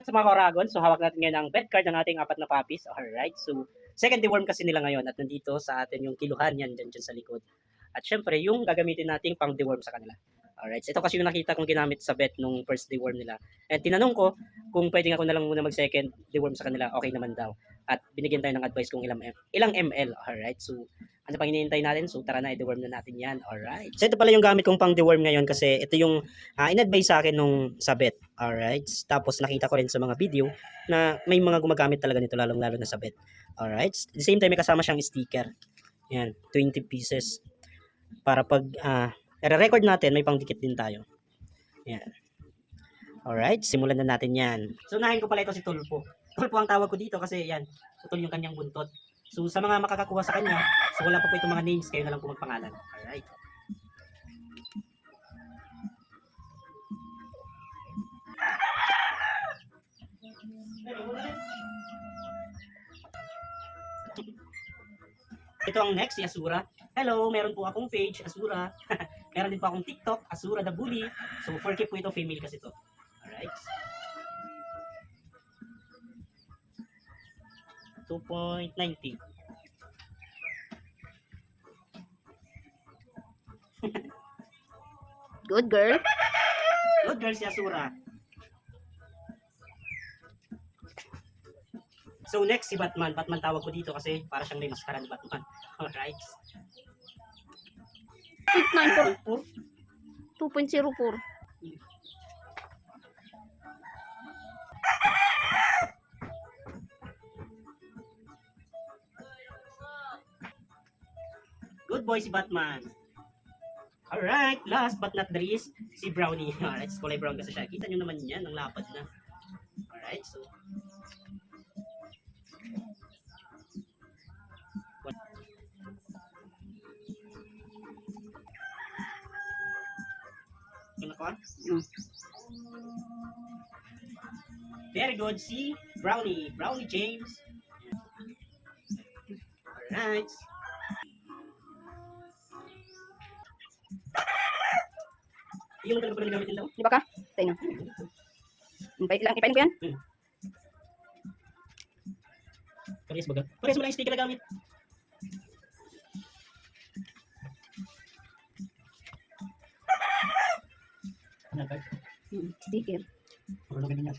Sa mga Koragon, so hawak natin ngayon ang pet card ng ating 4 na puppies. Alright, so second deworm kasi nila ngayon at nandito sa atin yung kiluhan yan dyan sa likod. At syempre, yung gagamitin nating pang deworm sa kanila. Alright, so ito kasi yung nakita kong ginamit sa vet nung first deworm nila. And tinanong ko kung pwedeng ako na lang muna mag-second deworm sa kanila, okay naman daw. At binigyan tayo ng advice kung ilang ml. Alright, so ano pang hinihintay natin? So tara na, i-deworm na natin yan. Alright. So ito pala yung gamit kong pang deworm ngayon kasi ito yung in-advise sa akin nung sa vet. Alright. Tapos nakita ko rin sa mga video na may mga gumagamit talaga nito lalong-lalo na sa vet. Alright. At the same time may kasama siyang sticker. Yan, 20 pieces. Para pag i-record natin, may pangdikit din tayo. Yan. Alright, simulan na natin yan. So unahin ko pala ito si Tulpo. Tulpo ang tawag ko dito kasi yan, putol yung kanyang buntot. So sa mga makakakuha sa kanya, so wala pa po itong mga names, kayo na lang po magpangalan. Alright. Ito ang next, si Asura. Hello, meron po akong page, Asura. Meron din po akong TikTok, Asura the Bully. So 4K po ito, female kasi ito. Alright. 2.90. Good girl. Good girl si Asura. So next si Batman. Batman tawag ko dito kasi para siyang may maskara ni Batman. Alright. 2.94. 2.04. Good boy si Batman. Alright, last but not the least, si Brownie. Alright, kulay brown kasi siya. Kita nyo naman yan, ang lapad na. Alright, so. Very good, si Brownie. Brownie James. Alright. Yung talaga pala gamitin daw. Di ba ka? Tayo na. Ipain ko yan. Parehas baga. Parehas mo lang yung sticker na gamit. Sticker. Ano ganyan?